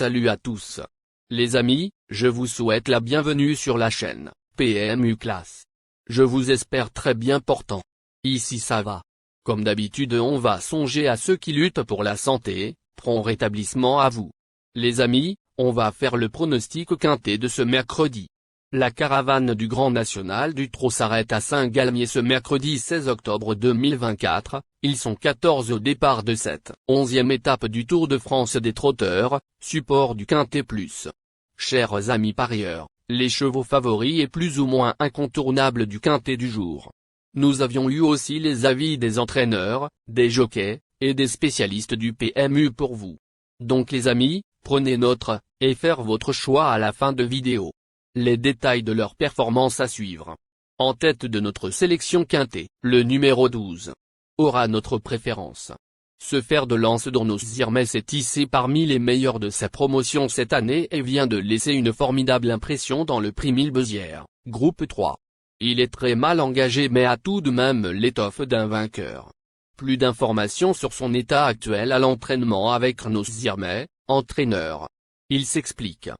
Salut à tous. Les amis, je vous souhaite la bienvenue sur la chaîne PMU Classe. Je vous espère très bien portant. Ici ça va. Comme d'habitude on va songer à ceux qui luttent pour la santé, prompt rétablissement à vous. Les amis, on va faire le pronostic quintet de ce mercredi. La caravane du Grand National du Trot s'arrête à Saint-Galmier ce mercredi 16 octobre 2024, ils sont 14 au départ de cette 11e étape du Tour de France des trotteurs, support du Quintet Plus. Chers amis parieurs, les chevaux favoris et plus ou moins incontournables du Quintet du jour. Nous avions eu aussi les avis des entraîneurs, des jockeys, et des spécialistes du PMU pour vous. Donc les amis, prenez note, et faire votre choix à la fin de vidéo. Les détails de leur performance à suivre. En tête de notre sélection quintet, le numéro 12 aura notre préférence. Ce fer de lance d'Ornos Zirmay s'est hissé parmi les meilleurs de sa promotion cette année et vient de laisser une formidable impression dans le prix Mille-Bezières, groupe 3. Il est très mal engagé mais a tout de même l'étoffe d'un vainqueur. Plus d'informations sur son état actuel à l'entraînement avec Ornos Zirmay, entraîneur. Il s'explique.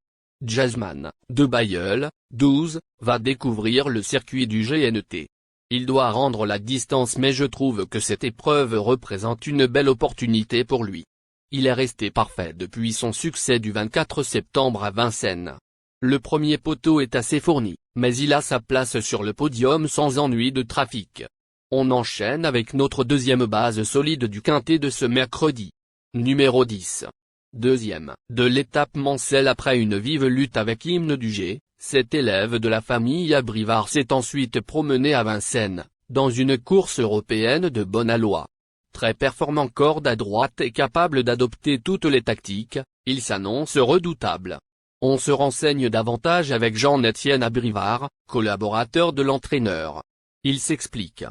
Jazzman, de Bailleul, 12, va découvrir le circuit du GNT. Il doit rendre la distance mais je trouve que cette épreuve représente une belle opportunité pour lui. Il est resté parfait depuis son succès du 24 septembre à Vincennes. Le premier poteau est assez fourni, mais il a sa place sur le podium sans ennui de trafic. On enchaîne avec notre deuxième base solide du quintet de ce mercredi. Numéro 10. Deuxième de l'étape Mancel après une vive lutte avec Hymne du G, cet élève de la famille Abrivard s'est ensuite promené à Vincennes, dans une course européenne de bonne alloi. Très performant corde à droite et capable d'adopter toutes les tactiques, il s'annonce redoutable. On se renseigne davantage avec Jean-Étienne Abrivard, collaborateur de l'entraîneur. Il s'explique.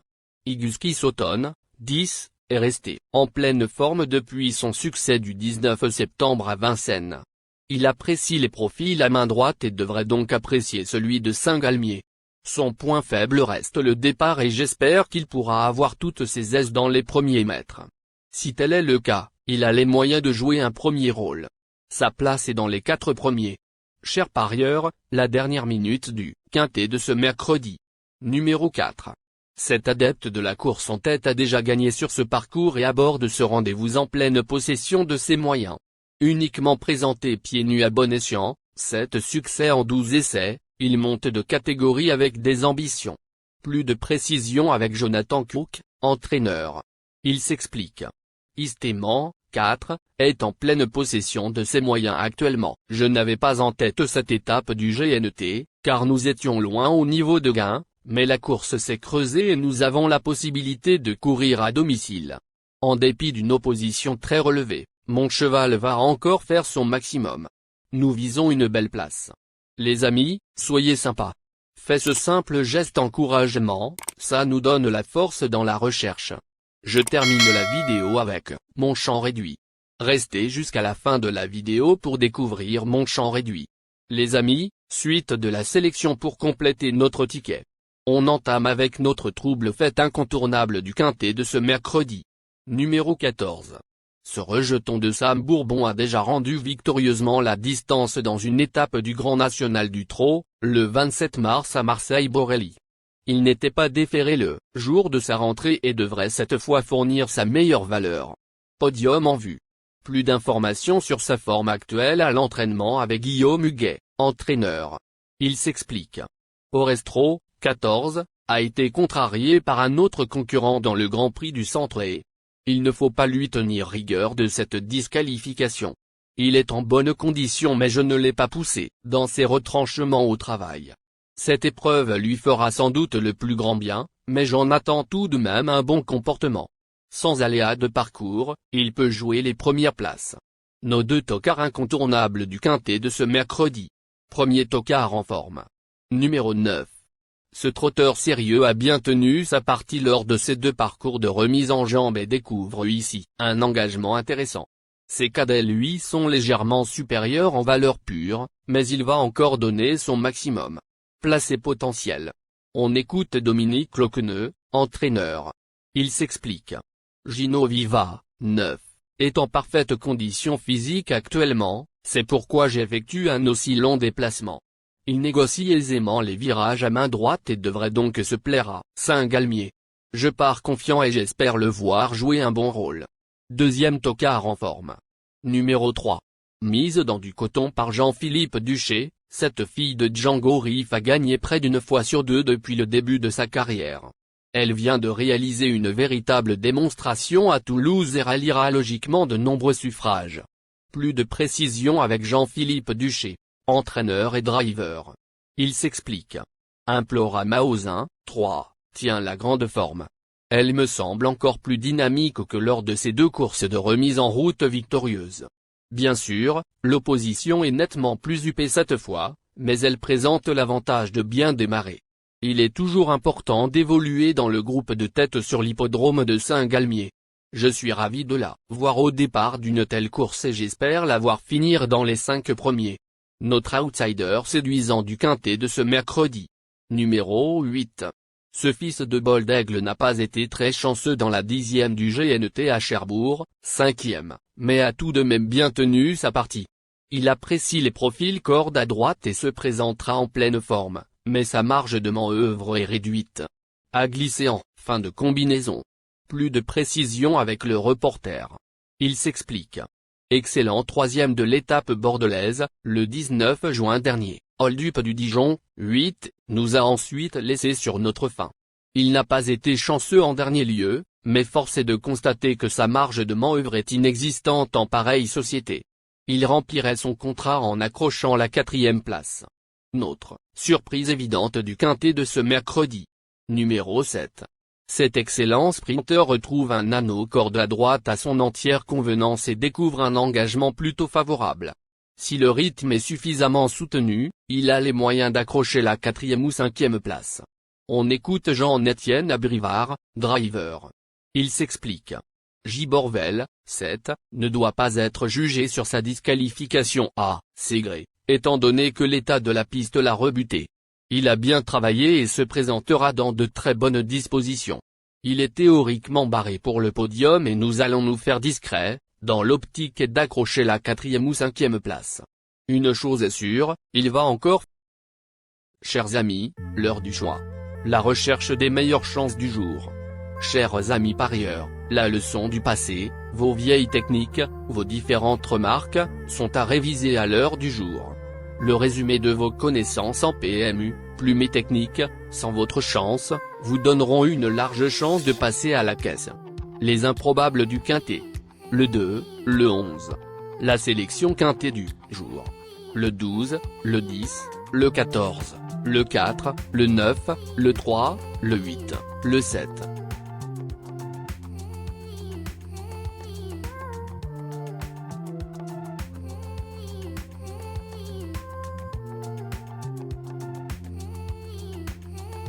Iguski Sauton, 10, est resté en pleine forme depuis son succès du 19 septembre à Vincennes. Il apprécie les profils à main droite et devrait donc apprécier celui de Saint-Galmier. Son point faible reste le départ et j'espère qu'il pourra avoir toutes ses aises dans les premiers mètres. Si tel est le cas, il a les moyens de jouer un premier rôle. Sa place est dans les 4 premiers. Chers parieurs, la dernière minute du quintet de ce mercredi. Numéro 4. Cet adepte de la course en tête a déjà gagné sur ce parcours et aborde ce rendez-vous en pleine possession de ses moyens. Uniquement présenté pieds nus à bon escient, 7 succès en 12 essais, il monte de catégorie avec des ambitions. Plus de précision avec Jonathan Cook, entraîneur. Il s'explique. Istément, 4, est en pleine possession de ses moyens actuellement. Je n'avais pas en tête cette étape du GNT, car nous étions loin au niveau de gain. Mais la course s'est creusée et nous avons la possibilité de courir à domicile. En dépit d'une opposition très relevée, mon cheval va encore faire son maximum. Nous visons une belle place. Les amis, soyez sympas. Faites ce simple geste encouragement, ça nous donne la force dans la recherche. Je termine la vidéo avec mon champ réduit. Restez jusqu'à la fin de la vidéo pour découvrir mon champ réduit. Les amis, suite de la sélection pour compléter notre ticket. On entame avec notre trouble fête incontournable du quintet de ce mercredi. Numéro 14. Ce rejeton de Sam Bourbon a déjà rendu victorieusement la distance dans une étape du Grand National du Trot, le 27 mars à Marseille-Borelli. Il n'était pas déféré le jour de sa rentrée et devrait cette fois fournir sa meilleure valeur. Podium en vue. Plus d'informations sur sa forme actuelle à l'entraînement avec Guillaume Huguet, entraîneur. Il s'explique. Orestro, 14, a été contrarié par un autre concurrent dans le Grand Prix du Centre et il ne faut pas lui tenir rigueur de cette disqualification. Il est en bonne condition mais je ne l'ai pas poussé dans ses retranchements au travail. Cette épreuve lui fera sans doute le plus grand bien, mais j'en attends tout de même un bon comportement. Sans aléas de parcours, il peut jouer les premières places. Nos 2 tocards incontournables du quintet de ce mercredi. Premier tocard en forme. Numéro 9. Ce trotteur sérieux a bien tenu sa partie lors de ces 2 parcours de remise en jambe et découvre ici un engagement intéressant. Ses cadets lui sont légèrement supérieurs en valeur pure, mais il va encore donner son maximum. Placé potentiel. On écoute Dominique Loqueneux, entraîneur. Il s'explique. Gino Viva, 9, est en parfaite condition physique actuellement, c'est pourquoi j'effectue un aussi long déplacement. Il négocie aisément les virages à main droite et devrait donc se plaire à Saint-Galmier. Je pars confiant et j'espère le voir jouer un bon rôle. Deuxième tocard en forme. Numéro 3. Mise dans du coton par Jean-Philippe Duché, cette fille de Django Riff a gagné près d'une fois sur deux depuis le début de sa carrière. Elle vient de réaliser une véritable démonstration à Toulouse et ralliera logiquement de nombreux suffrages. Plus de précision avec Jean-Philippe Duché, entraîneur et driver. Il s'explique. Implora Maozin, 3, tient la grande forme. Elle me semble encore plus dynamique que lors de ses deux courses de remise en route victorieuses. Bien sûr, l'opposition est nettement plus huppée cette fois, mais elle présente l'avantage de bien démarrer. Il est toujours important d'évoluer dans le groupe de tête sur l'hippodrome de Saint-Galmier. Je suis ravi de la voir au départ d'une telle course et j'espère la voir finir dans les 5 premiers. Notre outsider séduisant du quintet de ce mercredi. Numéro 8. Ce fils de bol d'aigle n'a pas été très chanceux dans la 10e du GNT à Cherbourg, 5e, mais a tout de même bien tenu sa partie. Il apprécie les profils corde à droite et se présentera en pleine forme, mais sa marge de manœuvre est réduite. A glissé en fin de combinaison. Plus de précision avec le reporter. Il s'explique. Excellent 3e de l'étape bordelaise, le 19 juin dernier. Holdup du Dijon, 8, nous a ensuite laissé sur notre faim. Il n'a pas été chanceux en dernier lieu, mais force est de constater que sa marge de manœuvre est inexistante en pareille société. Il remplirait son contrat en accrochant la 4e place. Notre surprise évidente du quintet de ce mercredi. Numéro 7. Cet excellent sprinter retrouve un anneau corde à droite à son entière convenance et découvre un engagement plutôt favorable. Si le rythme est suffisamment soutenu, il a les moyens d'accrocher la 4e ou 5e place. On écoute Jean-Étienne Abrivard, driver. Il s'explique. J. Borvel, 7, ne doit pas être jugé sur sa disqualification à Ségré, étant donné que l'état de la piste l'a rebuté. Il a bien travaillé et se présentera dans de très bonnes dispositions. Il est théoriquement barré pour le podium et nous allons nous faire discrets, dans l'optique d'accrocher la 4e ou 5e place. Une chose est sûre, il va encore. Chers amis, l'heure du choix. La recherche des meilleures chances du jour. Chers amis parieurs, la leçon du passé, vos vieilles techniques, vos différentes remarques, sont à réviser à l'heure du jour. Le résumé de vos connaissances en PMU, plumes et techniques, sans votre chance, vous donneront une large chance de passer à la caisse. Les improbables du quintet. Le 2, le 11. La sélection quintet du jour. Le 12, le 10, le 14, le 4, le 9, le 3, le 8, le 7.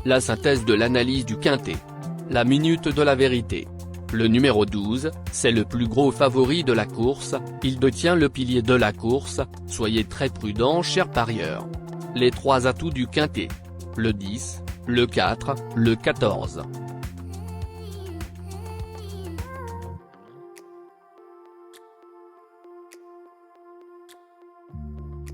La synthèse de l'analyse du quintet. La minute de la vérité. Le numéro 12, c'est le plus gros favori de la course, il détient le pilier de la course, soyez très prudents chers parieurs. Les 3 atouts du quintet. Le 10, le 4, le 14.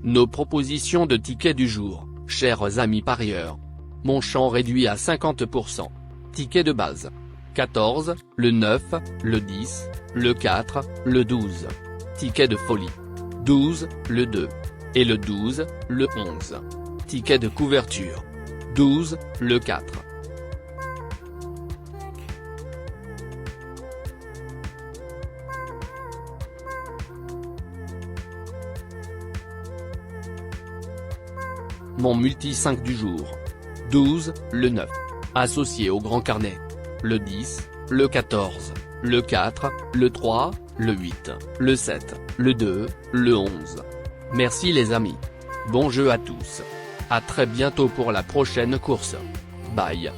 Nos propositions de tickets du jour, chers amis parieurs. Mon champ réduit à 50%. Ticket de base. 14, le 9, le 10, le 4, le 12. Ticket de folie. 12, le 2. Et le 12, le 11. Ticket de couverture. 12, le 4. Mon multi 5 du jour. 12, le 9. Associé au grand carnet. Le 10, le 14, le 4, le 3, le 8, le 7, le 2, le 11. Merci les amis. Bon jeu à tous. À très bientôt pour la prochaine course. Bye.